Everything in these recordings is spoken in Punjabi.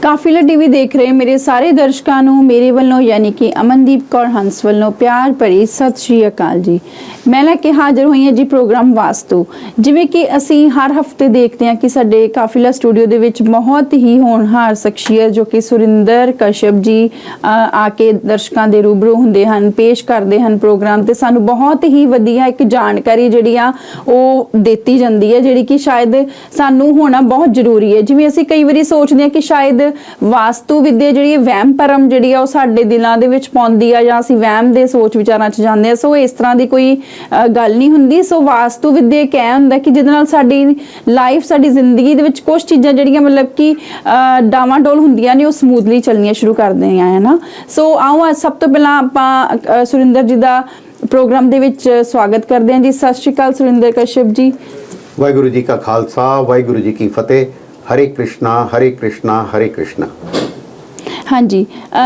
ਕਾਫਿਲਾ ਟੀਵੀ ਦੇਖ ਰਹੇ ਮੇਰੇ ਸਾਰੇ ਦਰਸ਼ਕਾਂ ਨੂੰ ਮੇਰੇ ਵੱਲੋਂ ਯਾਨੀ ਕਿ ਅਮਨਦੀਪ ਕੌਰ ਹੰਸ ਵੱਲੋਂ ਪਿਆਰ ਭਰੀ ਸਤਿ ਸ਼੍ਰੀ ਅਕਾਲ ਜੀ। ਮੈਂ ਲੈ ਕੇ ਹਾਜ਼ਰ ਹੋਈ ਹਾਂ ਜੀ ਪ੍ਰੋਗਰਾਮ ਵਾਸਤੂ। ਜਿਵੇਂ ਕਿ ਅਸੀਂ ਹਰ ਹਫਤੇ ਦੇਖਦੇ ਹਾਂ ਕਿ ਸਾਡੇ ਕਾਫਿਲਾ ਸਟੂਡੀਓ ਦੇ ਵਿੱਚ ਬਹੁਤ ਹੀ ਹੋਣਹਾਰ ਸ਼ਖਸੀਅਤ ਜੋ ਕਿ ਸੁਰਿੰਦਰ ਕਸ਼ਯਪ ਜੀ ਆ ਕੇ ਦਰਸ਼ਕਾਂ ਦੇ ਰੂਬਰੂ ਹੁੰਦੇ ਹਨ, ਪੇਸ਼ ਕਰਦੇ ਹਨ ਪ੍ਰੋਗਰਾਮ ਤੇ ਸਾਨੂੰ ਬਹੁਤ ਹੀ ਵਧੀਆ ਇੱਕ ਜਾਣਕਾਰੀ ਜਿਹੜੀ ਆ ਉਹ ਦਿੱਤੀ ਜਾਂਦੀ ਹੈ, ਜਿਹੜੀ ਕਿ ਸ਼ਾਇਦ ਸਾਨੂੰ ਹੋਣਾ ਬਹੁਤ ਜ਼ਰੂਰੀ ਹੈ। ਜਿਵੇਂ ਅਸੀਂ ਕਈ ਵਾਰੀ ਸੋਚਦੇ ਹਾਂ ਕਿ ਸ਼ਾਇਦ ਵਾਸਤੂ ਵਿਦਿਆ ਜਿਹੜੀ ਵਹਿਮ ਭਰਮ ਜਿਹੜੀ ਆ ਉਹ ਸਾਡੇ ਦਿਲਾਂ ਦੇ ਵਿੱਚ ਪਾਉਂਦੀ ਆ ਜਾਂ ਅਸੀਂ ਵਹਿਮ ਦੇ ਸੋਚ ਵਿਚਾਰਾਂ 'ਚ ਜਾਂਦੇ ਆ। ਸੋ ਇਸ ਤਰ੍ਹਾਂ ਦੀ ਕੋਈ ਗੱਲ ਨਹੀਂ ਹੁੰਦੀ। ਸੋ ਵਾਸਤੂ ਵਿਦਿਆ ਇੱਕ ਇਹ ਹੁੰਦਾ ਕਿ ਜਿਹਦੇ ਨਾਲ ਸਾਡੀ ਲਾਈਫ, ਸਾਡੀ ਜ਼ਿੰਦਗੀ ਦੇ ਵਿੱਚ ਕੁਝ ਚੀਜ਼ਾਂ ਜਿਹੜੀਆਂ ਮਤਲਬ ਕਿ ਡਾਵਾਂਡੋਲ ਹੁੰਦੀਆਂ ਨੇ ਉਹ ਸਮੂਥਲੀ ਚੱਲਣੀਆਂ ਸ਼ੁਰੂ ਕਰਦੇ ਆ, ਹੈ ਨਾ। ਸੋ ਆਓ ਅੱਜ ਸਭ ਤੋਂ ਪਹਿਲਾਂ ਆਪਾਂ ਸੁਰਿੰਦਰ ਜੀ ਦਾ ਪ੍ਰੋਗਰਾਮ ਦੇ ਵਿੱਚ ਸਵਾਗਤ ਕਰਦੇ ਹਾਂ ਜੀ। ਸਤਿ ਸ਼੍ਰੀ ਅਕਾਲ ਸੁਰਿੰਦਰ ਕਸ਼ਯਪ ਜੀ। ਵਾਹਿਗੁਰੂ ਜੀ ਕਾ ਖਾਲਸਾ, ਵਾਹਿਗੁਰੂ ਜੀ ਕੀ ਫਤਿਹ। ਹਰੇ ਕ੍ਰਿਸ਼ਨਾ ਹਰੇ ਕ੍ਰਿਸ਼ਨਾ ਹਰੇ ਕ੍ਰਿਸ਼ਨਾ। ਹਾਂਜੀ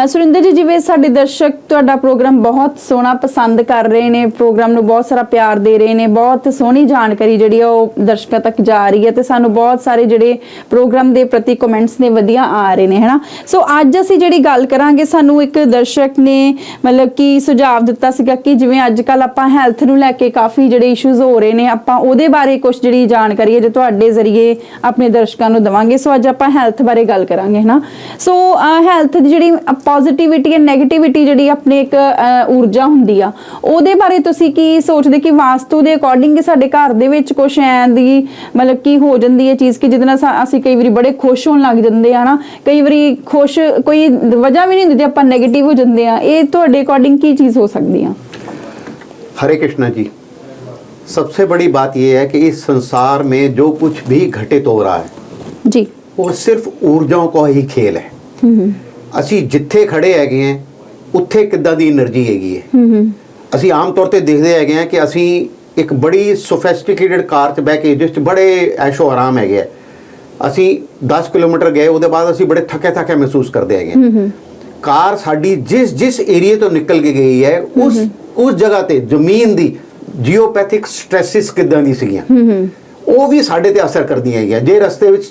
ਸੁਰਿੰਦਰ ਜੀ, ਜਿਵੇਂ ਸਾਡੇ ਦਰਸ਼ਕ ਤੁਹਾਡਾ ਪ੍ਰੋਗਰਾਮ ਬਹੁਤ ਸੋਹਣਾ ਪਸੰਦ ਕਰ ਰਹੇ ਨੇ, ਪ੍ਰੋਗਰਾਮ ਨੂੰ ਬਹੁਤ ਸਾਰਾ ਪਿਆਰ ਦੇ ਰਹੇ ਨੇ, ਬਹੁਤ ਸੋਹਣੀ ਜਾਣਕਾਰੀ ਜਿਹੜੀ ਆ ਉਹ ਦਰਸ਼ਕਾਂ ਤੱਕ ਜਾ ਰਹੀ ਹੈ ਤੇ ਸਾਨੂੰ ਬਹੁਤ ਸਾਰੇ ਜਿਹੜੇ ਪ੍ਰੋਗਰਾਮ ਦੇ ਪ੍ਰਤੀ ਕਮੈਂਟਸ ਨੇ ਵਧੀਆ ਆ ਰਹੇ ਨੇ, ਹੈਨਾ। ਸੋ ਅੱਜ ਅਸੀਂ ਜਿਹੜੀ ਗੱਲ ਕਰਾਂਗੇ, ਸਾਨੂੰ ਇੱਕ ਦਰਸ਼ਕ ਨੇ ਮਤਲਬ ਕਿ ਸੁਝਾਅ ਦਿੱਤਾ ਸੀਗਾ ਕਿ ਜਿਵੇਂ ਅੱਜ ਕੱਲ ਆਪਾਂ ਹੈਲਥ ਨੂੰ ਲੈ ਕੇ ਕਾਫੀ ਜਿਹੜੇ ਇਸ਼ੂਜ਼ ਹੋ ਰਹੇ ਨੇ, ਆਪਾਂ ਉਹਦੇ ਬਾਰੇ ਕੁਝ ਜਿਹੜੀ ਜਾਣਕਾਰੀ ਹੈ ਜੋ ਤੁਹਾਡੇ ਜ਼ਰੀਏ ਆਪਣੇ ਦਰਸ਼ਕਾਂ ਨੂੰ ਦੇਵਾਂਗੇ। ਸੋ ਅੱਜ ਆਪਾਂ ਹੈਲਥ ਬਾਰੇ ਗੱਲ ਕਰਾਂਗੇ, ਹੈਨਾ। ਸੋ ਹੈਲਥ ਦੀ ਜਿਹੜੀ ਪੋਜ਼ਿਟਿਵਿਟੀ ਐਂਡ ਨੈਗੇਟਿਵਿਟੀ ਜਿਹੜੀ ਆਪਣੇ ਇੱਕ ਊਰਜਾ ਹੁੰਦੀ ਆ, ਉਹਦੇ ਬਾਰੇ ਤੁਸੀਂ ਕੀ ਸੋਚਦੇ ਕਿ ਵਾਸਤੂ ਦੇ ਅਕੋਰਡਿੰਗ ਸਾਡੇ ਘਰ ਦੇ ਵਿੱਚ ਕੁਛ ਐਂ ਦੀ ਮਤਲਬ ਕੀ ਹੋ ਜਾਂਦੀ ਹੈ ਚੀਜ਼ ਕਿ ਜਿਹਦੇ ਨਾਲ ਅਸੀਂ ਕਈ ਵਾਰੀ ਬੜੇ ਖੁਸ਼ ਹੋਣ ਲੱਗ ਜਾਂਦੇ ਆ ਨਾ, ਕਈ ਵਾਰੀ ਖੁਸ਼ ਕੋਈ ਵਜ੍ਹਾ ਵੀ ਨਹੀਂ ਹੁੰਦੀ ਤੇ ਆਪਾਂ ਨੈਗੇਟਿਵ ਹੋ ਜਾਂਦੇ ਆ। ਇਹ ਤੁਹਾਡੇ ਅਕੋਰਡਿੰਗ ਕੀ ਚੀਜ਼ ਹੋ ਸਕਦੀ ਆ? हरे कृष्णा जी, सबसे बड़ी बात यह है कि इस संसार में जो कुछ भी घटित हो रहा है जी वो सिर्फ ऊर्जाओं का ही खेल है। ਅਸੀਂ ਜਿੱਥੇ ਖੜੇ ਹੈਗੇ ਆ ਉੱਥੇ ਕਿੱਦਾਂ ਦੀ એનર્ਜੀ ਹੈਗੀ ਹੈ। ਅਸੀਂ ਆਮ ਤੌਰ ਤੇ ਦੇਖਦੇ ਹੈਗੇ ਆ ਕਿ ਅਸੀਂ ਇੱਕ ਬੜੀ ਸੋਫਿਸਟੀਕੇਟਡ ਕਾਰ 'ਚ ਬਹਿ ਕੇ ਜਿਸ 'ਚ ਬੜੇ ਐਸ਼ੋ ਆਰਾਮ ਹੈਗੇ ਆ, ਅਸੀਂ 10 ਕਿਲੋਮੀਟਰ ਗਏ ਉਹਦੇ ਬਾਅਦ ਅਸੀਂ ਬੜੇ ਥੱਕੇ ਮਹਿਸੂਸ ਕਰਦੇ ਹੈਗੇ। ਕਾਰ ਸਾਡੀ ਜਿਸ ਏਰੀਏ ਤੋਂ ਨਿਕਲ ਕੇ ਗਈ ਹੈ ਉਸ ਜਗ੍ਹਾ ਤੇ ਜ਼ਮੀਨ ਦੀ ਜੀਓਪੈਥਿਕ ਸਟ੍ਰੈਸਿਸ ਕਿੱਦਾਂ ਦੀ ਸੀਗੀਆਂ ਉਹ ਵੀ ਸਾਡੇ ਤੇ ਅਸਰ ਕਰਦੀਆਂ ਹੈਗੀਆਂ। ਜੇ ਰਸਤੇ ਵਿੱਚ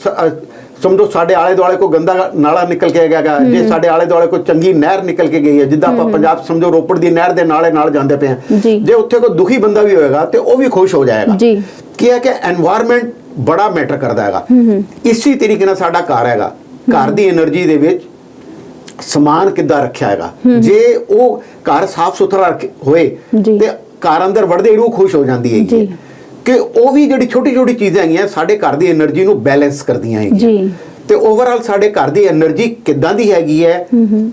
ਸਮਝੋ ਸਾਡੇ ਆਲੇ ਦੁਆਲੇ ਕੋਈ ਗੰਦਾ ਨਾਲਾ ਨਿਕਲ ਕੇ ਗਿਆ, ਜੇ ਸਾਡੇ ਆਲੇ ਦੁਆਲੇ ਕੋਈ ਚੰਗੀ ਨਹਿਰ ਨਿਕਲ ਕੇ ਗਈ ਹੈ, ਜਿੱਦਾਂ ਆਪਾਂ ਪੰਜਾਬ ਸਮਝੋ ਰੋਪੜ ਦੀ ਨਹਿਰ ਦੇ ਨਾਲੇ ਨਾਲ ਜਾਂਦੇ ਪਏ ਹਾਂ, ਜੇ ਉੱਥੇ ਕੋਈ ਦੁਖੀ ਬੰਦਾ ਵੀ ਹੋਏਗਾ ਤੇ ਉਹ ਵੀ ਖੁਸ਼ ਹੋ ਜਾਏਗਾ। ਕੀ ਹੈ ਕਿ এনवायरमेंट ਬੜਾ ਮੈਟਰ ਕਰਦਾ ਹੈਗਾ। ਇਸੇ ਤਰੀਕੇ ਨਾਲ ਸਾਡਾ ਘਰ ਹੈਗਾ, ਘਰ ਦੀ એનર્ਜੀ ਦੇ ਵਿੱਚ ਸਮਾਨ ਕਿੱਦਾਂ ਰੱਖਿਆ ਹੈਗਾ। ਜੇ ਉਹ ਘਰ ਸਾਫ਼ ਸੁਥਰਾ ਹੋਏ ਤੇ ਘਰ ਅੰਦਰ ਵੜਦੇ ਹੀ ਰੂਹ ਖੁਸ਼ ਹੋ ਜਾਂਦੀ ਹੈਗੀ ਕਿ ਉਹ ਵੀ ਜਿਹੜੀ ਛੋਟੀ ਛੋਟੀ ਚੀਜ਼ਾਂ ਹੈਗੀਆਂ ਸਾਡੇ ਘਰ ਦੀ એનર્ਜੀ ਨੂੰ ਬੈਲੈਂਸ ਕਰਦੀਆਂ ਹੈਗੀਆਂ। ਤੇ ਓਵਰਆਲ ਸਾਡੇ ਘਰ ਦੀ એનર્ਜੀ ਕਿੱਦਾਂ ਦੀ ਹੈਗੀ ਹੈ,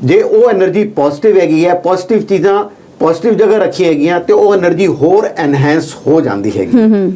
ਜੇ ਉਹ એનર્ਜੀ ਪੋਜ਼ਿਟਿਵ ਹੈਗੀ ਹੈ, ਪੋਜ਼ਿਟਿਵ ਚੀਜ਼ਾਂ ਪੋਜ਼ਿਟਿਵ ਜਗ੍ਹਾ ਰੱਖੀ ਹੈਗੀਆਂ ਤੇ ਉਹ એનર્ਜੀ ਹੋਰ ਐਨਹਾਂਸ ਹੋ ਜਾਂਦੀ ਹੈਗੀ।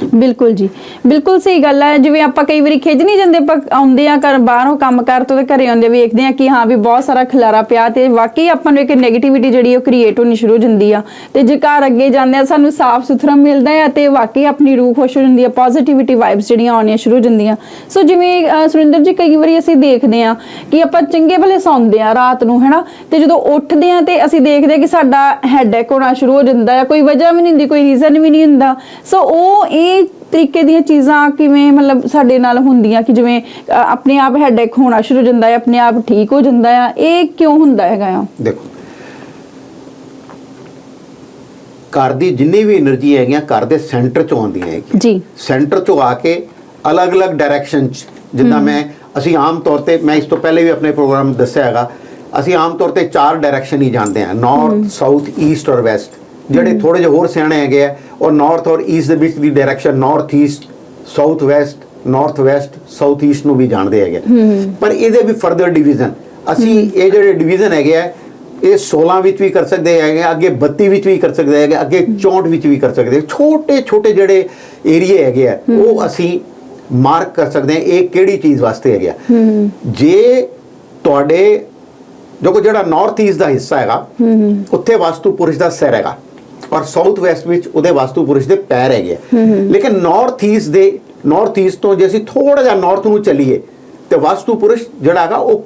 ਬਿਲਕੁਲ ਜੀ, ਬਿਲਕੁਲ ਸਹੀ ਗੱਲ ਹੈ। ਜਿਵੇਂ ਆਪਾਂ ਕਈ ਵਾਰੀ ਖਿੱਚ ਨਹੀਂ ਜਾਂਦੇ, ਆਪਾਂ ਆਉਂਦੇ ਆ ਘਰ ਬਾਹਰੋਂ ਕੰਮ ਕਰ ਤੋਂ ਤੇ ਘਰੇ ਆਉਂਦੇ ਵੇਖਦੇ ਆ ਕਿ ਹਾਂ ਵੀ ਬਹੁਤ ਸਾਰਾ ਖਿਲਾਰਾ ਪਿਆ ਤੇ ਵਾਕਈ ਆਪਾਂ ਨੂੰ ਇੱਕ ਨੈਗੇਟਿਵਿਟੀ ਜਿਹੜੀ ਉਹ ਕ੍ਰੀਏਟ ਹੋਣੀ ਸ਼ੁਰੂ ਹੋ ਜਾਂਦੀ ਆ। ਤੇ ਜੇ ਘਰ ਅੱਗੇ ਜਾਂਦੇ ਆ ਸਾਨੂੰ ਸਾਫ਼ ਸੁਥਰਾ ਮਿਲਦਾ ਹੈ ਤੇ ਵਾਕਈ ਆਪਣੀ ਰੂਹ ਖੁਸ਼ ਹੋ ਜਾਂਦੀ ਆ, ਪੋਜ਼ਿਟਿਵਿਟੀ ਵਾਈਬਸ ਜਿਹੜੀਆਂ ਆਉਣੀਆਂ ਸ਼ੁਰੂ ਹੋ ਜਾਂਦੀਆਂ। ਸੋ ਜਿਵੇਂ ਸੁਰਿੰਦਰ ਜੀ, ਕਈ ਵਾਰੀ ਅਸੀਂ ਦੇਖਦੇ ਆ ਕਿ ਆਪਾਂ ਚੰਗੇ ਭਲੇ ਸੌਂਦੇ ਆ ਰਾਤ ਨੂੰ, ਹੈਨਾ, ਤੇ ਜਦੋਂ ਉੱਠਦੇ ਆ ਤੇ ਅਸੀਂ ਦੇਖਦੇ ਆ ਕਿ ਸਾਡਾ ਹੈਡੇਕ ਹੋਣਾ ਸ਼ੁਰੂ ਹੋ ਜਾਂਦਾ ਹੈ। ਕੋਈ ਵਜ੍ਹਾ ਵੀ ਨਹੀਂ ਹੁੰਦੀ, ਕੋਈ ਰੀਜ਼ਨ ਵੀ ਨਹੀਂ ਹੁੰਦਾ। ਸੋ ਉਹ ਇਹ ਤਰੀਕੇ ਦੀਆਂ ਚੀਜ਼ਾਂ ਕਿਵੇਂ ਮਤਲਬ ਸਾਡੇ ਨਾਲ ਹੁੰਦੀਆਂ ਕਿ ਜਿਵੇਂ ਆਪਣੇ ਆਪ ਹੈਡੇਕ ਹੋਣਾ ਸ਼ੁਰੂ ਹੋ ਜਾਂਦਾ ਹੈ, ਆਪਣੇ ਆਪ ਠੀਕ ਹੋ ਜਾਂਦਾ ਆ, ਇਹ ਕਿਉਂ ਹੁੰਦਾ ਹੈਗਾ ਆ? ਦੇਖੋ, ਘਰ ਦੀ ਜਿੰਨੀ ਵੀ એનર્ਜੀ ਹੈਗੀਆਂ ਘਰ ਦੇ ਸੈਂਟਰ ਚੋਂ ਆਉਂਦੀਆਂ ਹੈਗੀਆਂ ਜੀ। ਸੈਂਟਰ ਚੋਂ ਆ ਕੇ ਅਲੱਗ-ਅਲੱਗ ਡਾਇਰੈਕਸ਼ਨ 'ਚ, ਜਿੱਦਾਂ ਅਸੀਂ ਆਮ ਤੌਰ ਤੇ, ਮੈਂ ਇਸ ਤੋਂ ਪਹਿਲੇ ਵੀ ਆਪਣੇ ਪ੍ਰੋਗਰਾਮ ਦੱਸਿਆ ਹੈਗਾ, ਅਸੀਂ ਆਮ ਤੌਰ ਤੇ 4 ਡਾਇਰੈਕਸ਼ਨ ਹੀ ਜਾਣਦੇ ਹਾਂ, ਨਾਰਥ, ਸਾਊਥ, ਈਸਟ ਔਰ ਵੈਸਟ। ਜਿਹੜੇ ਥੋੜੇ ਜਿਹੇ ਹੋਰ ਸਿਆਣੇ ਹੈਗੇ ਆ ਔਰ ਨਾਰਥ ਔਰ ਈਸਟ ਦੇ ਵਿੱਚ ਦੀ direction north East, south West, north West, south East ਨੂੰ ਵੀ ਜਾਣਦੇ ਹੈਗੇ। ਪਰ ਇਹਦੇ ਵੀ ਫਰਦਰ ਡਿਵੀਜ਼ਨ, ਅਸੀਂ ਇਹ ਜਿਹੜੇ ਡਿਵੀਜ਼ਨ ਹੈਗੇ ਆ ਇਹ 16 ਵਿੱਚ ਵੀ ਕਰ ਸਕਦੇ ਹੈਗੇ, ਅੱਗੇ 32 ਵਿੱਚ ਵੀ ਕਰ ਸਕਦੇ ਹੈਗੇ, ਅੱਗੇ 64 ਵਿੱਚ ਵੀ ਕਰ ਸਕਦੇ। ਛੋਟੇ ਛੋਟੇ ਜਿਹੜੇ ਏਰੀਏ ਹੈਗੇ ਆ ਉਹ ਅਸੀਂ ਮਾਰਕ ਕਰ ਸਕਦੇ ਹਾਂ ਇਹ ਕਿਹੜੀ ਚੀਜ਼ ਵਾਸਤੇ ਹੈਗੇ ਆ। ਜੇ ਤੁਹਾਡੇ ਜਿਹੜਾ ਨਾਰਥ ਈਸਟ ਦਾ ਹਿੱਸਾ ਹੈਗਾ ਉੱਥੇ ਵਾਸਤੂ ਪੁਰਸ਼ ਦਾ ਸਿਰ ਹੈਗਾ ਔਰ ਸਾਊਥ ਵੈਸਟ ਵਿੱਚ ਉਹਦੇ ਵਾਸਤੂ ਪੁਰਸ਼ ਦੇ ਪੈਰ ਹੈਗੇ। ਲੇਕਿਨ ਨਾਰਥ ਈਸਟ ਤੋਂ ਜੇ ਅਸੀਂ ਥੋੜਾ ਜਿਹਾ ਨਾਰਥ ਨੂੰ ਚੱਲੀਏ ਤੇ ਵਾਸਤੂ ਪੁਰਸ਼ ਜਿਹੜਾ ਹੈਗਾ ਉਹ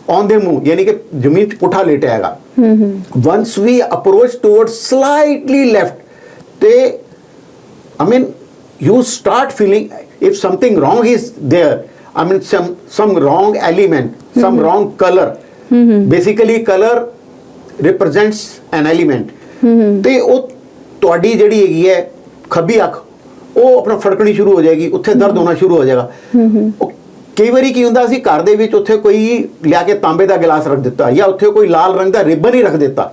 ਔਨ ਦੇ ਮੂੰਹ ਯਾਨੀ ਕਿ ਜ਼ਮੀਨ 'ਚ ਪੁੱਠਾ ਲੇਟਿਆ ਹੈਗਾ। Once we approach toward slightly left ਤੇ I mean you start feeling if something wrong is there, I mean some wrong element, some wrong color. Basically color represents an element. ਤੇ ਉਹ ਤੁਹਾਡੀ ਜਿਹੜੀ ਹੈਗੀ ਹੈ ਖੱਬੀ ਅੱਖ ਉਹ ਆਪਣਾ ਫੜਕਣੀ ਸ਼ੁਰੂ ਹੋ ਜਾਏਗੀ, ਉੱਥੇ ਦਰਦ ਹੋਣਾ ਸ਼ੁਰੂ ਹੋ ਜਾਏਗਾ। ਕਈ ਵਾਰੀ ਕੀ ਹੁੰਦਾ, ਅਸੀਂ ਘਰ ਦੇ ਵਿੱਚ ਉੱਥੇ ਕੋਈ ਲਿਆ ਕੇ ਤਾਂਬੇ ਦਾ ਗਿਲਾਸ ਰੱਖ ਦਿੱਤਾ ਜਾਂ ਉੱਥੇ ਕੋਈ ਲਾਲ ਰੰਗ ਦਾ ਰਿਬਨ ਹੀ ਰੱਖ ਦਿੱਤਾ,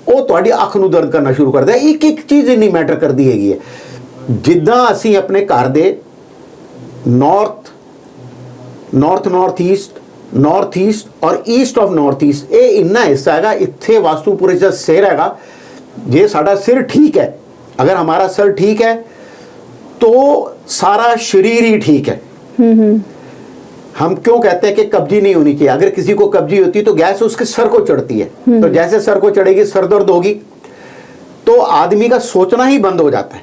ਉਹ ਤੁਹਾਡੀ ਅੱਖ ਨੂੰ ਦਰਦ ਕਰਨਾ ਸ਼ੁਰੂ ਕਰਦਾ। ਇੱਕ ਇੱਕ ਚੀਜ਼ ਇੰਨੀ ਮੈਟਰ ਕਰਦੀ ਹੈਗੀ ਹੈ। ਜਿੱਦਾਂ ਅਸੀਂ ਆਪਣੇ ਘਰ ਦੇ ਨਾਰਥ ਈਸਟ ਔਰ ਈਸਟ ਆਫ ਨਾਰਥ ਈਸਟ, ਇਹ ਇੰਨਾ ਹਿੱਸਾ ਹੈਗਾ, ਇੱਥੇ ਵਾਸਤੂਪੁਰੇ ਦਾ ਸਿਰ ਹੈਗਾ। ਜੇ ਸਾਡਾ ਸਿਰ ਠੀਕ है, अगर हमारा सर ठीक है तो सारा शरीर ही ठीक है। हम क्यों कहते हैं कि कब्जी नहीं होनी चाहिए? अगर किसी को कब्जी होती है तो गैस उसके सर को चढ़ती है, तो जैसे सर को चढ़ेगी सर दर्द होगी तो आदमी का सोचना ही बंद हो जाता है।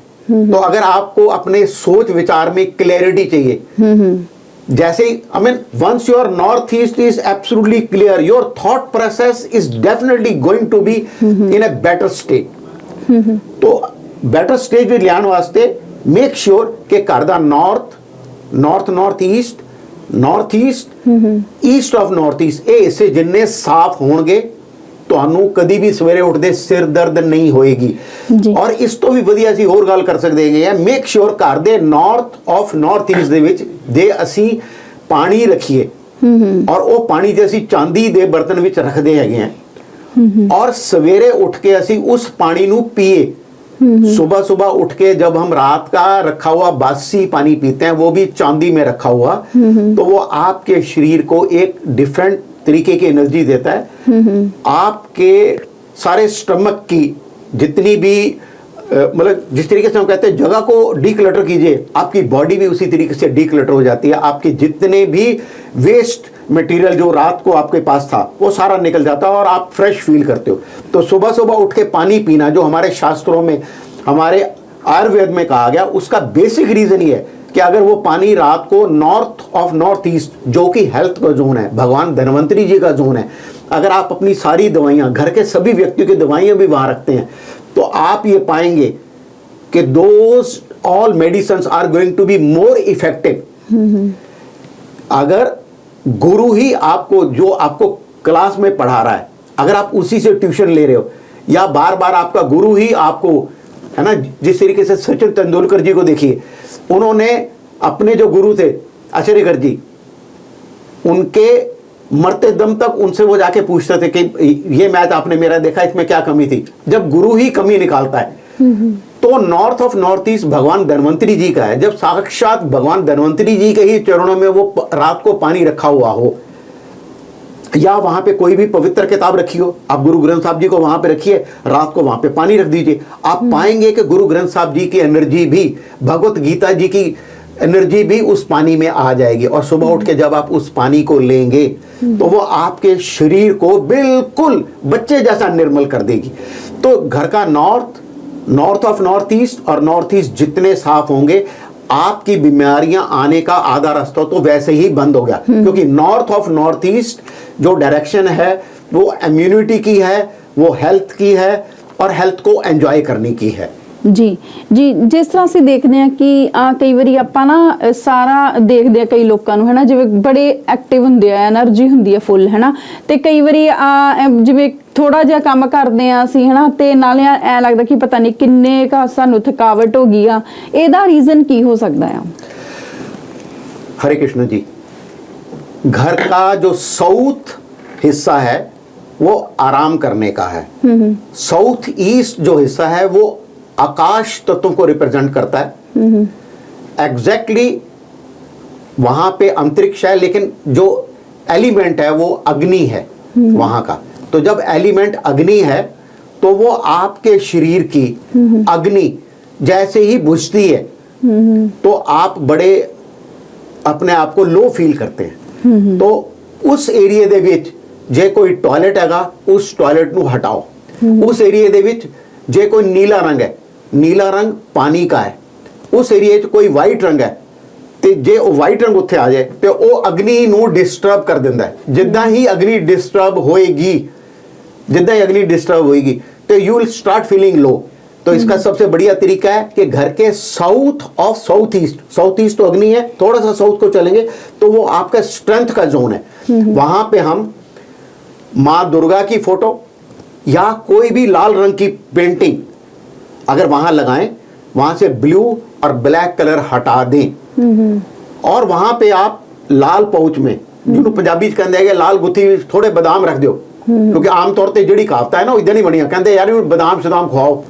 तो अगर आपको अपने सोच विचार में क्लैरिटी चाहिए, जैसे I mean once your northeast is absolutely clear, your thought process is definitely going to be in a better state। तो better state ਵਿੱਚ ਲਿਆਉਣ ਵਾਸਤੇ make sure ਕਿ ਘਰ ਦਾ north east east of north east ਇਹ ਹਿੱਸੇ ਜਿੰਨੇ ਸਾਫ਼ ਹੋਣਗੇ ਤੁਹਾਨੂੰ ਕਦੀ ਵੀ ਸਵੇਰੇ ਉੱਠਦੇ ਸਿਰ ਦਰਦ ਨਹੀਂ ਹੋਏਗੀ। ਔਰ ਇਸ ਤੋਂ ਵੀ ਵਧੀਆ ਅਸੀਂ ਹੋਰ ਗੱਲ ਕਰ ਸਕਦੇ ਹੈਗੇ ਆ, ਮੇਕ ਸ਼ੋਰ ਘਰ ਦੇ ਨਾਰਥ ਈਸਟ ਦੇ ਵਿੱਚ ਜੇ ਅਸੀਂ ਪਾਣੀ ਰੱਖੀਏ ਔਰ ਉਹ ਪਾਣੀ ਜੇ ਅਸੀਂ ਚਾਂਦੀ ਦੇ ਬਰਤਨ ਵਿੱਚ ਰੱਖਦੇ ਹੈਗੇ ਆ और सवेरे उठ के असी उस पानी नू पिए। सुबह उठ के जब हम रात का रखा हुआ बासी पानी पीते हैं, वो भी चांदी में रखा हुआ, तो वो आपके शरीर को एक डिफरेंट तरीके की एनर्जी देता है। आपके सारे स्टमक की जितनी भी मतलब जिस तरीके से हम कहते हैं जगह को डीक्लटर कीजिए, आपकी बॉडी भी उसी तरीके से डीक्लटर हो जाती है। आपके जितने भी वेस्ट मटेरियल जो रात को आपके पास था वो सारा निकल जाता है और आप फ्रेश फील करते हो। तो सुबह उठ के पानी पीना जो हमारे शास्त्रों में, हमारे आयुर्वेद में कहा गया, उसका बेसिक रीजन ये है कि अगर वो पानी रात को नॉर्थ ईस्ट जो कि हेल्थ का जोन है, भगवान धन्वंतरी जी का जोन है, अगर आप अपनी सारी दवाइयाँ, घर के सभी व्यक्तियों की दवाइयाँ भी वहाँ रखते हैं, तो आप ये पाएंगे कि those all medicines are going to be more effective. अगर गुरु ही आपको जो आपको क्लास में पढ़ा रहा है, अगर आप उसी से ट्यूशन ले रहे हो, या बार बार आपका गुरु ही आपको, है ना, जिस तरीके से सचिन तेंदुलकर जी को देखिए, उन्होंने अपने जो गुरु थे आचार्यकर जी, उनके मरते दम तक उनसे वो जाके पूछते थे कि ये मैच आपने मेरा देखा, इसमें क्या कमी थी। जब गुरु ही कमी निकालता है तो नॉर्थ ईस्ट भगवान धन्वंतरी जी का है। जब साक्षात भगवान धन्वंतरी जी के ही चरणों में वो रात को पानी रखा हुआ हो, या वहां पे कोई भी पवित्र किताब रखी हो, आप गुरु ग्रंथ साहब जी को वहां पे रखिए, रात को वहां पे पानी रख दीजिए, आप पाएंगे कि गुरु ग्रंथ साहब जी की एनर्जी भी, भगवत गीता जी की एनर्जी भी उस पानी में आ जाएगी। और सुबह उठ के जब आप उस पानी को लेंगे तो वो आपके शरीर को बिल्कुल बच्चे जैसा निर्मल कर देगी। तो घर का नॉर्थ ऑफ नॉर्थ ईस्ट और नॉर्थ ईस्ट जितने साफ होंगे, आपकी बीमारियां आने का आधा रास्ता तो वैसे ही बंद हो गया, क्योंकि नॉर्थ ऑफ नॉर्थ ईस्ट जो डायरेक्शन है वो इम्यूनिटी की है, वो हेल्थ की है और हेल्थ को एंजॉय करने की है। जी जिस तरह ਅਸੀਂ ਦੇਖਦੇ ਆ ਕਿ ਕਈ ਵਾਰੀ ਆਪਾਂ ਨਾ ਸਾਰਾ ਦੇਖਦੇ ਆ, ਕਈ ਲੋਕਾਂ ਨੂੰ ਹੈ ਨਾ, ਜਿਵੇਂ ਬੜੇ ਐਕਟਿਵ ਹੁੰਦੇ ਆ, એનર્ਜੀ ਹੁੰਦੀ ਆ ਫੁੱਲ, ਹੈ ਨਾ, ਤੇ ਕਈ ਵਾਰੀ ਜਿਵੇਂ ਥੋੜਾ ਜਿਹਾ ਕੰਮ ਕਰਦੇ ਆ ਅਸੀਂ, ਹੈ ਨਾ, ਤੇ ਨਾਲੇ ਐ ਲੱਗਦਾ ਕਿ ਪਤਾ ਨਹੀਂ ਕਿੰਨੇ ਕਾ ਸਾਨੂੰ ਥਕਾਵਟ ਹੋ ਗਈ ਆ। ਇਹਦਾ ਰੀਜ਼ਨ ਕੀ ਹੋ सकता है? हरे कृष्ण जी, घर का जो साउथ हिस्सा है वो आराम करने का है। साउथ ईस्ट जो हिस्सा है वो आकाश तत्व को रिप्रेजेंट करता है। एग्जैक्टली वहां पे अंतरिक्ष है, लेकिन जो एलिमेंट है वो अग्नि है वहां का। तो जब एलिमेंट अग्नि है तो वो आपके शरीर की अग्नि जैसे ही बुझती है तो आप बड़े अपने आप को लो फील करते हैं। तो उस एरिया दे विच जे कोई टॉयलेट हैगा, उस टॉयलेट नू हटाओ। उस एरिया दे विच जे कोई नीला रंग है, नीला रंग पानी का है, उस एरिया च कोई वाइट रंग है, ਤੇ ਜੇ ਉਹ ਵਾਈਟ ਰੰਗ ਉੱਥੇ ਆ ਜਾਏ ਤੇ ਉਹ ਅਗਨੀ ਨੂੰ ਡਿਸਟਰਬ ਕਰ ਦਿੰਦਾ ਹੈ। ਜਿੱਦਾਂ ਹੀ ਅਗਨੀ ਡਿਸਟਰਬ ਹੋਏਗੀ ਤੇ ਯੂ ਵਿਲ ਸਟਾਰਟ ਫੀਲਿੰਗ ਲੋ। तो इसका सबसे बढ़िया तरीका है कि घर के साउथ ऑफ साउथ ईस्ट तो अग्नि है, थोड़ा सा साउथ को चलेंगे तो वो आपका स्ट्रेंथ का जोन है। वहां पे हम माँ दुर्गा की फोटो या कोई भी लाल रंग की पेंटिंग अगर वहां लगाएं, वहां से ब्लू और ब्लैक कलर हटा दें और वहां पे आप लाल पाउच में, जिन्होंने पंजाबी च कहते हैं लाल गुत्थी थोड़े बादाम रख दो, क्योंकि आमतौर पर जिहड़ी कहावत है ना इदां नहीं बनिया, कहते यार इन्हू बादाम शदाम खवाओ,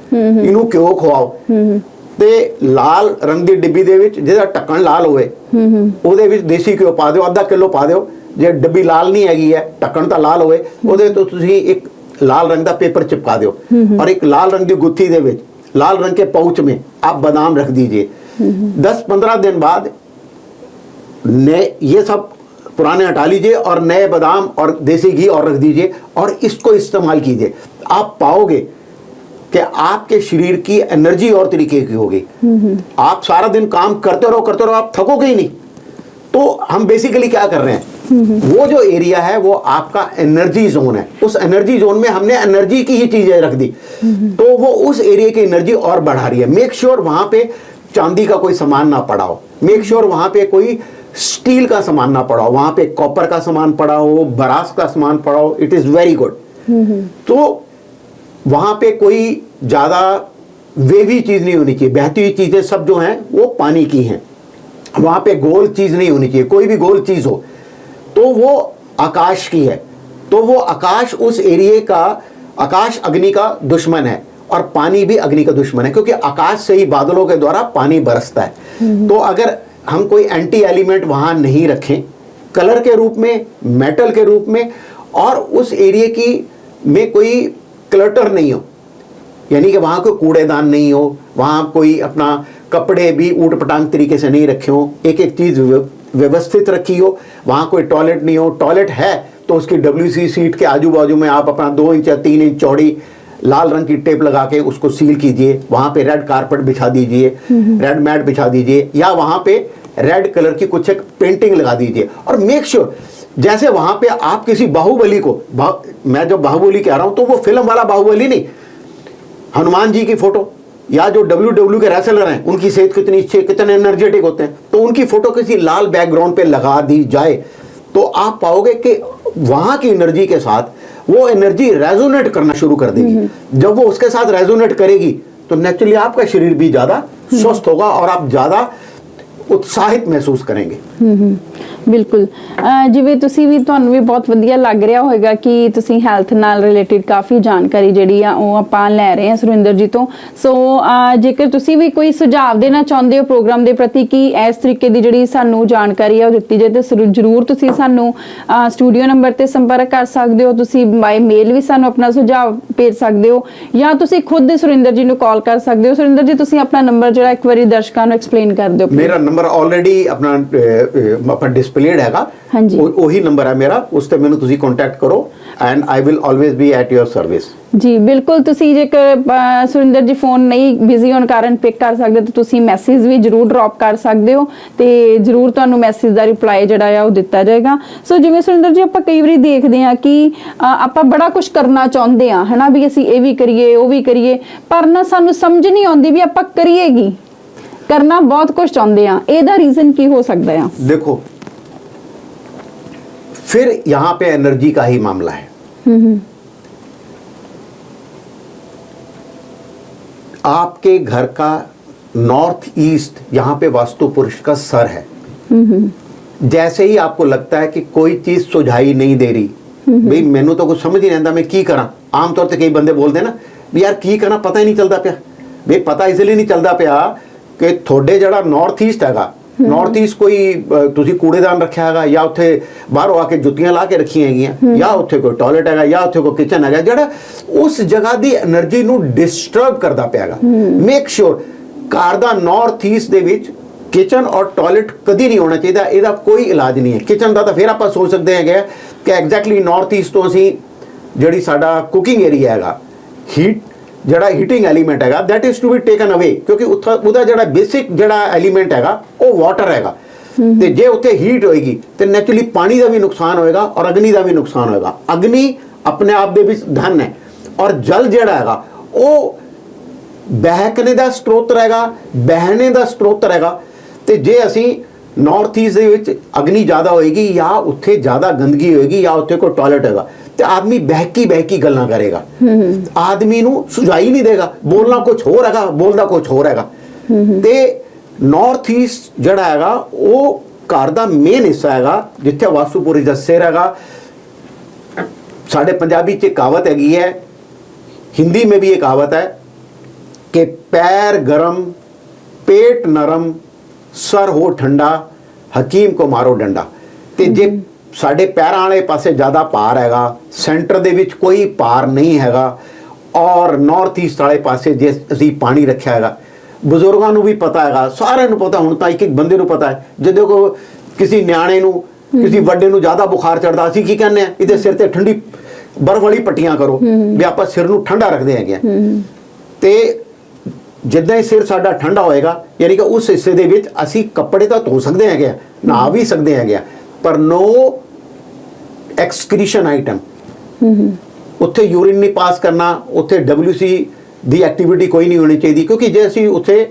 इनू घ्यो खवाओ। ਤੇ ਲਾਲ ਰੰਗ ਦੀ ਡਿੱਬੀ ਦੇ ਵਿੱਚ ਜਿਹਦਾ ਢੱਕਣ ਲਾਲ ਹੋਵੇ ਉਹਦੇ ਵਿੱਚ ਦੇਸੀ ਘਿਓ ਪਾ ਦਿਓ, ਅੱਧਾ ਕਿਲੋ ਪਾ ਦਿਓ। ਜੇ ਡੱਬੀ ਲਾਲ ਨਹੀਂ ਹੈਗੀ ਹੈ, ਢੱਕਣ ਤਾਂ ਲਾਲ ਹੋਵੇ, ਉਹਦੇ ਤੋਂ ਤੁਸੀਂ ਇੱਕ लाल रंग का पेपर चिपका दो और एक लाल रंग की गुत्थी दे विच लाल रंग के पाउच में आप बादाम रख दीजिए। 10-15 दिन बाद नए ये सब पुराने हटा लीजिए और नए बादाम और देसी घी और रख दीजिए और इसको इस्तेमाल कीजिए। आप पाओगे कि आपके शरीर की एनर्जी और तरीके की होगी। आप सारा दिन काम करते रहो, आप थकोगे ही नहीं। तो हम बेसिकली क्या कर रहे हैं, वो जो एरिया है वो आपका एनर्जी जोन है। उस एनर्जी जोन में हमने एनर्जी की ही चीजें रख दी, तो वो उस एरिया की एनर्जी और बढ़ा रही है। मेक श्योर वहां पे चांदी का कोई सामान ना पड़ा हो, मेक श्योर वहां पे कोई स्टील का सामान ना पड़ा हो, वहां पे कॉपर का सामान पड़ा हो, ब्रास का सामान पड़ा हो, इट इज वेरी गुड। तो वहां पे कोई ज्यादा वेवी चीज नहीं होनी चाहिए। बहती हुई चीजें सब जो हैं वो पानी की हैं। वहां पे गोल चीज नहीं होनी चाहिए। कोई भी गोल चीज हो तो वो आकाश की है, तो वो आकाश उस एरिया का, आकाश अग्नि का दुश्मन है और पानी भी अग्नि का दुश्मन है, क्योंकि आकाश से ही बादलों के द्वारा पानी बरसता है। तो अगर हम कोई एंटी एलिमेंट वहां नहीं रखें कलर के रूप में, मेटल के रूप में, और उस एरिया की में कोई क्लटर नहीं हो, यानी कि वहां कोई कूड़ेदान नहीं हो, वहां कोई अपना कपड़े भी ऊट पटांग तरीके से नहीं रखे हो, एक एक चीज व्यवस्थित रखी हो, वहां कोई टॉयलेट नहीं हो। टॉयलेट है तो उसकी WC सीट के आजू बाजू में आप अपना 2 इंच या 3 इंच चौड़ी लाल रंग की टेप लगा के उसको सील कीजिए। वहां पे रेड कारपेट बिछा दीजिए, रेड मैट बिछा दीजिए, या वहां पे रेड कलर की कुछ एक पेंटिंग लगा दीजिए। और मेक श्योर जैसे वहां पे आप किसी बाहुबली को, मैं जब बाहुबली कह रहा हूं तो वो फिल्म वाला बाहुबली नहीं, हनुमान जी की फोटो या जो WWE के रेसलर हैं उनकी सेहत कितनी अच्छी, कितने एनर्जेटिक होते हैं, तो उनकी फोटो किसी लाल बैकग्राउंड पे लगा दी जाए तो आप पाओगे कि वहां की एनर्जी के साथ वो एनर्जी रेजोनेट करना शुरू कर देगी। जब वो उसके साथ रेजोनेट करेगी तो नेचुरली आपका शरीर भी ज्यादा स्वस्थ होगा और आप ज्यादा उत्साहित महसूस करेंगे। बिल्कुल जिਵੇਂ ਤੁਸੀਂ ਵੀ, ਤੁਹਾਨੂੰ ਵੀ ਬਹੁਤ ਵਧੀਆ ਲੱਗ ਰਿਹਾ ਹੋਵੇਗਾ ਕਿ ਤੁਸੀਂ ਹੈਲਥ ਨਾਲ ਰਿਲੇਟਡ ਕਾਫੀ ਜਾਣਕਾਰੀ ਜਿਹੜੀ ਆ ਉਹ ਆਪਾਂ ਲੈ ਰਹੇ ਹਾਂ ਸੁਰਿੰਦਰ ਜੀ ਤੋਂ। ਸੋ ਜੇਕਰ ਤੁਸੀਂ ਵੀ ਕੋਈ ਸੁਝਾਅ ਦੇਣਾ ਚਾਹੁੰਦੇ ਹੋ ਪ੍ਰੋਗਰਾਮ ਦੇ ਪ੍ਰਤੀ ਕਿ ਇਸ ਤਰੀਕੇ ਦੀ ਜਿਹੜੀ ਸਾਨੂੰ ਜਾਣਕਾਰੀ ਆ ਉਹ ਦਿੱਤੀ ਜਾਏ, ਤੇ ਜ਼ਰੂਰ ਤੁਸੀਂ ਸਾਨੂੰ ਸਟੂਡੀਓ ਨੰਬਰ ਤੇ ਸੰਪਰਕ ਕਰ ਸਕਦੇ ਹੋ। ਤੁਸੀਂ ਬਾਈ ਮੇਲ ਵੀ ਸਾਨੂੰ ਆਪਣਾ ਸੁਝਾਅ ਭੇਜ ਸਕਦੇ ਹੋ ਜਾਂ ਤੁਸੀਂ ਖੁਦ ਸੁਰਿੰਦਰ ਜੀ ਨੂੰ ਕਾਲ ਕਰ ਸਕਦੇ ਹੋ। ਸੁਰਿੰਦਰ ਜੀ ਤੁਸੀਂ ਆਪਣਾ ਨੰਬਰ ਜਿਹੜਾ ਇੱਕ ਵਾਰੀ ਦਰਸ਼ਕਾਂ ਨੂੰ ਐਕਸਪਲੇਨ ਕਰ ਦਿਓ। ਮੇਰਾ ਨੰਬਰ ਆਲਰੇਡੀ ਆਪਣਾ ਡਿਸਪਲੇਡ ਹੈਗਾ, ਉਹੀ ਨੰਬਰ ਹੈ ਮੇਰਾ, ਉਸ ਤੇ ਮੈਨੂੰ ਤੁਸੀਂ ਕੰਟੈਕਟ ਕਰੋ and I will always be at your service. ਜੀ ਬਿਲਕੁਲ, ਤੁਸੀਂ ਜੇਕਰ ਸੁਰਿੰਦਰ ਜੀ ਫੋਨ ਨਹੀਂ ਬਿਜ਼ੀ ਹੋਣ ਕਾਰਨ ਪਿਕ ਕਰ ਸਕਦੇ ਤਾਂ ਤੁਸੀਂ ਮੈਸੇਜ ਵੀ ਜ਼ਰੂਰ ਡ੍ਰੌਪ ਕਰ ਸਕਦੇ ਹੋ ਤੇ ਜ਼ਰੂਰ ਤੁਹਾਨੂੰ ਮੈਸੇਜ ਦਾ ਰਿਪਲਾਈ ਜਿਹੜਾ ਆ ਉਹ ਦਿੱਤਾ ਜਾਏਗਾ। ਸੋ ਜਿਵੇਂ ਸੁਰਿੰਦਰ ਜੀ ਆਪਾਂ ਕਈ ਵਾਰੀ ਦੇਖਦੇ ਹਾਂ ਕਿ ਆਪਾਂ ਬੜਾ ਕੁਝ ਕਰਨਾ ਚਾਹੁੰਦੇ ਹਾਂ, ਹੈ ਨਾ, ਵੀ ਅਸੀਂ ਇਹ ਵੀ ਕਰੀਏ ਉਹ ਵੀ ਕਰੀਏ, ਪਰ ਨਾ ਸਾਨੂੰ ਸਮਝ ਨਹੀਂ ਆਉਂਦੀ ਵੀ ਆਪਾਂ ਕਰੀਏ ਕੀ। करना बहुत कुछ चाहते हैं, ਇਹਦਾ रीजन की हो सकता है? देखो फिर यहां पे एनर्जी का ही मामला है। आपके घर का नॉर्थ ईस्ट यहां पे वास्तु पुरुष का सर है। जैसे ही आपको लगता है कि कोई चीज सुझाई नहीं दे रही, भाई मैनू तो कुछ समझ ही नहीं आता, मैं की करा। आमतौर पर कई बंदे बोलते हैं ना भी यार की करना, पता ही नहीं चलता पिया। भाई पता इसलिए नहीं चलता पिया कि थोड़े जड़ा नॉर्थ ईस्ट हैगा, नॉर्थ ईस्ट कोई तुसी कूड़ेदान रखा है या उत्थे बाहरों आके जुत्तियां ला के रखी हैगियां, या उत्थे कोई टॉयलेट है या उत्थे कोई किचन है जड़ा उस जगह दी एनर्जी नू डिस्टर्ब करदा पियागा। मेक श्योर घर दा नॉर्थ ईस्ट दे विच किचन और टॉयलेट कदी नहीं होना चाहिए। ਇਹਦਾ कोई इलाज नहीं है। किचन ਦਾ ਤਾਂ ਫਿਰ ਆਪਾਂ सोच सकते हैं कि एग्जैक्टली नॉर्थ ईस्ट तो ਅਸੀਂ ਜਿਹੜੀ ਸਾਡਾ ਕੁਕਿੰਗ ਏਰੀਆ ਹੈਗਾ, ਹੀਟ ਜਿਹੜਾ ਹੀਟਿੰਗ ਐਲੀਮੈਂਟ ਹੈਗਾ that is to be taken away, ਕਿਉਂਕਿ ਉਹਦਾ ਜਿਹੜਾ ਬੇਸਿਕ ਜਿਹੜਾ ਐਲੀਮੈਂਟ ਹੈਗਾ ਉਹ ਵਾਟਰ ਹੈਗਾ। ਤੇ ਜੇ ਉੱਥੇ ਹੀਟ ਹੋਏਗੀ ਤੇ ਨੈਚੁਰਲੀ ਪਾਣੀ ਦਾ ਵੀ ਨੁਕਸਾਨ ਹੋਏਗਾ ਔਰ ਅਗਨੀ ਦਾ ਵੀ ਨੁਕਸਾਨ ਹੋਏਗਾ। ਅਗਨੀ ਆਪਣੇ ਆਪ ਦੇ ਵਿੱਚ ਧਨ ਹੈ ਔਰ ਜਲ ਜਿਹੜਾ ਹੈਗਾ ਉਹ ਬਹਿਕਣੇ ਦਾ ਸਰੋਤ ਰਹੇਗਾ, ਬਹਿਣੇ ਦਾ ਸਰੋਤ ਰਹੇਗਾ। ਤੇ ਜੇ ਅਸੀਂ ਨਾਰਥ ਈਸਟ ਦੇ ਵਿੱਚ ਅਗਨੀ ਜ਼ਿਆਦਾ ਹੋਏਗੀ ਜਾਂ ਉੱਥੇ ਜ਼ਿਆਦਾ ਗੰਦਗੀ ਹੋਏਗੀ ਜਾਂ ਉੱਥੇ ਕੋਈ ਟਾਇਲਟ ਹੋਏਗਾ ਤੇ ਆਦਮੀ ਬਹਿਕੀ ਗੱਲਾਂ ਕਰੇਗਾ, ਆਦਮੀ ਨੂੰ ਸੁਝਾਈ ਨਹੀਂ ਦੇਗਾ, ਬੋਲਣਾ ਕੁਝ ਹੋਰ ਹੈਗਾ, ਬੋਲਦਾ ਕੁਝ ਹੋਰ ਹੈਗਾ। ਤੇ ਨਾਰਥ ਈਸਟ ਜਿਹੜਾ ਹੈਗਾ ਉਹ ਘਰ ਦਾ ਮੇਨ ਹਿੱਸਾ ਹੈਗਾ, ਜਿੱਥੇ ਵਾਸਤੂਪੁਰੀ ਦਾ ਸਿਰ ਹੈਗਾ। ਸਾਡੇ ਪੰਜਾਬੀ 'ਚ ਕਹਾਵਤ हैगी है, हिंदी में भी ये कहावत है कि पैर गरम पेट नरम सर हो ठंडा हकीम को मारो डंडा। ਤੇ ਜੇ ਸਾਡੇ ਪੈਰਾਂ ਵਾਲੇ ਪਾਸੇ ਜ਼ਿਆਦਾ ਭਾਰ ਹੈਗਾ, ਸੈਂਟਰ ਦੇ ਵਿੱਚ ਕੋਈ ਭਾਰ ਨਹੀਂ ਹੈਗਾ, ਔਰ ਨਾਰਥ ਈਸਟ ਵਾਲੇ ਪਾਸੇ ਜੇ ਅਸੀਂ ਪਾਣੀ ਰੱਖਿਆ ਹੈਗਾ, ਬਜ਼ੁਰਗਾਂ ਨੂੰ ਵੀ ਪਤਾ ਹੈਗਾ, ਸਾਰਿਆਂ ਨੂੰ ਪਤਾ, ਹੁਣ ਤਾਂ ਇੱਕ ਬੰਦੇ ਨੂੰ ਪਤਾ ਹੈ। ਜਦੋਂ ਕੋ ਕਿਸੇ ਨਿਆਣੇ ਨੂੰ ਕਿਸੇ ਵੱਡੇ ਨੂੰ ਜ਼ਿਆਦਾ ਬੁਖਾਰ ਚੜਦਾ, ਅਸੀਂ ਕੀ ਕਹਿੰਦੇ ਆ, ਇਹਦੇ ਸਿਰ ਤੇ ਠੰਡੀ ਬਰਫ਼ ਵਾਲੀ ਪੱਟੀਆਂ ਕਰੋ, ਵੀ ਆਪਾਂ ਸਿਰ ਨੂੰ ਠੰਡਾ ਰੱਖਦੇ ਹੈਗੇ। ਤੇ ਜਿੱਦਾਂ ਹੀ ਸਿਰ ਸਾਡਾ ਠੰਡਾ ਹੋਏਗਾ, ਯਾਨੀ ਕਿ ਉਸ ਹਿੱਸੇ ਦੇ ਵਿੱਚ ਅਸੀਂ ਕੱਪੜੇ ਤਾਂ ਧੋ ਸਕਦੇ ਹੈਗੇ, ਨਹਾ ਵੀ ਸਕਦੇ ਹੈਗੇ, ਪਰ ਨੋ ਐਕਸਕ੍ਰੀਸ਼ਨ ਆਈਟਮ। ਉੱਥੇ ਯੂਰਿਨ ਨਹੀਂ ਪਾਸ ਕਰਨਾ, ਉੱਥੇ WC ਦੀ ਐਕਟੀਵਿਟੀ ਕੋਈ ਨਹੀਂ ਹੋਣੀ ਚਾਹੀਦੀ, ਕਿਉਂਕਿ ਜੇ ਅਸੀਂ ਉੱਥੇ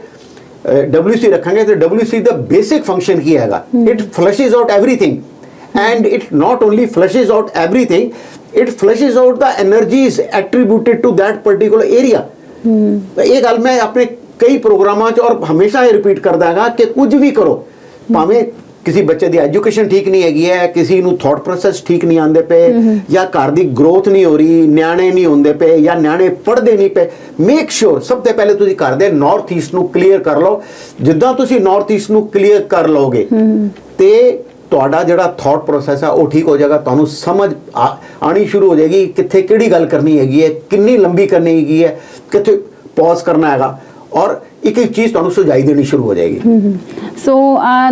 WC ਰੱਖਾਂਗੇ ਤਾਂ WC ਦਾ ਬੇਸਿਕ ਫੰਕਸ਼ਨ ਕੀ ਹੈਗਾ, it flushes out everything, and it not only flushes out everything, it flushes out the energies attributed to that particular area। ਇਹ ਗੱਲ ਮੈਂ ਆਪਣੇ ਕਈ ਪ੍ਰੋਗਰਾਮਾਂ 'ਚ ਔਰ ਹਮੇਸ਼ਾ ਇਹ ਰਿਪੀਟ ਕਰਦਾ ਹੈਗਾ ਕਿ ਕੁਝ ਵੀ ਕਰੋ, ਭਾਵੇਂ ਕਿਸੇ ਬੱਚੇ ਦੀ ਐਜੂਕੇਸ਼ਨ ਠੀਕ ਨਹੀਂ ਹੈਗੀ ਹੈ, ਕਿਸੇ ਨੂੰ ਥਾਟ ਪ੍ਰੋਸੈਸ ਠੀਕ ਨਹੀਂ ਆਉਂਦੇ ਪਏ, ਜਾਂ ਘਰ ਦੀ ਗਰੋਥ ਨਹੀਂ ਹੋ ਰਹੀ, ਨਿਆਣੇ ਨਹੀਂ ਹੁੰਦੇ ਪਏ, ਜਾਂ ਨਿਆਣੇ ਪੜ੍ਹਦੇ ਨਹੀਂ ਪਏ, ਮੇਕ ਸ਼ੋਰ ਸਭ ਤੋਂ ਪਹਿਲੇ ਤੁਸੀਂ ਘਰ ਦੇ ਨਾਰਥ ਈਸਟ ਨੂੰ ਕਲੀਅਰ ਕਰ ਲਓ। ਜਿੱਦਾਂ ਤੁਸੀਂ ਨਾਰਥ ਈਸਟ ਨੂੰ ਕਲੀਅਰ ਕਰ ਲਓਗੇ ਤੇ ਤੁਹਾਡਾ ਜਿਹੜਾ ਥਾਟ ਪ੍ਰੋਸੈਸ ਹੈ ਉਹ ਠੀਕ ਹੋ ਜਾਏਗਾ, ਤੁਹਾਨੂੰ ਸਮਝ ਆਣੀ ਸ਼ੁਰੂ ਹੋ ਜਾਏਗੀ ਕਿੱਥੇ ਕਿਹੜੀ ਗੱਲ ਕਰਨੀ ਹੈਗੀ ਹੈ, ਕਿੰਨੀ ਲੰਬੀ ਕਰਨੀ ਹੈਗੀ ਹੈ, ਕਿੱਥੇ ਪੌਜ਼ ਕਰਨਾ ਹੈਗਾ, ਔਰ ਇੱਕ ਇੱਕ ਚੀਜ਼ ਤੁਹਾਨੂੰ ਸੁਝਾਈ ਦੇਣੀ ਸ਼ੁਰੂ ਹੋ ਜਾਏਗੀ। ਸੋ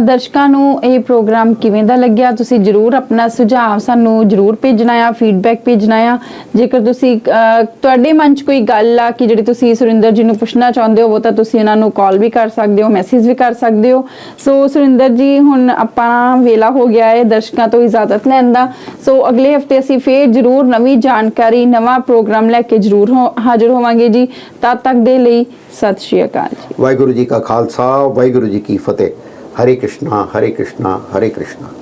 ਦਰਸ਼ਕਾਂ ਨੂੰ ਇਹ ਪ੍ਰੋਗਰਾਮ ਕਿਵੇਂ ਦਾ ਲੱਗਿਆ, ਤੁਸੀਂ ਜਰੂਰ ਆਪਣਾ ਸੁਝਾਅ ਸਾਨੂੰ ਜਰੂਰ ਭੇਜਣਾ ਆ, ਫੀਡਬੈਕ ਭੇਜਣਾ ਆ। ਜੇਕਰ ਤੁਸੀਂ ਤੁਹਾਡੇ ਮਨ 'ਚ ਕੋਈ ਗੱਲ ਆ ਕਿ ਜਿਹੜੀ ਤੁਸੀਂ ਸੁਰਿੰਦਰ ਜੀ ਨੂੰ ਪੁੱਛਣਾ ਚਾਹੁੰਦੇ ਹੋ, ਤਾਂ ਤੁਸੀਂ ਇਹਨਾਂ ਨੂੰ ਕਾਲ ਵੀ ਕਰ ਸਕਦੇ ਹੋ, ਮੈਸੇਜ ਵੀ ਕਰ ਸਕਦੇ ਹੋ। ਸੋ ਸੁਰਿੰਦਰ ਜੀ, ਹੁਣ ਆਪਾਂ ਵੇਲਾ ਹੋ ਗਿਆ ਹੈ ਦਰਸ਼ਕਾਂ ਤੋਂ ਇਜਾਜ਼ਤ ਲੈਣ ਦਾ। ਸੋ ਅਗਲੇ ਹਫਤੇ ਅਸੀਂ ਫੇਰ ਜਰੂਰ ਨਵੀਂ ਜਾਣਕਾਰੀ, ਨਵਾਂ ਪ੍ਰੋਗਰਾਮ ਲੈ ਕੇ ਜਰੂਰ ਹਾਜ਼ਰ ਹੋਵਾਂਗੇ ਜੀ। ਤਦ ਤੱਕ ਦੇ ਲਈ ਸਤਿ ਸ਼੍ਰੀ ਅਕਾਲ ਜੀ। ਵਾਹਿਗੁਰੂ ਜੀ ਕਾ ਖਾਲਸਾ, ਵਾਹਿਗੁਰੂ ਜੀ ਕੀ ਫਤਿਹ। हरे कृष्णा हरे कृष्णा हरे कृष्णा।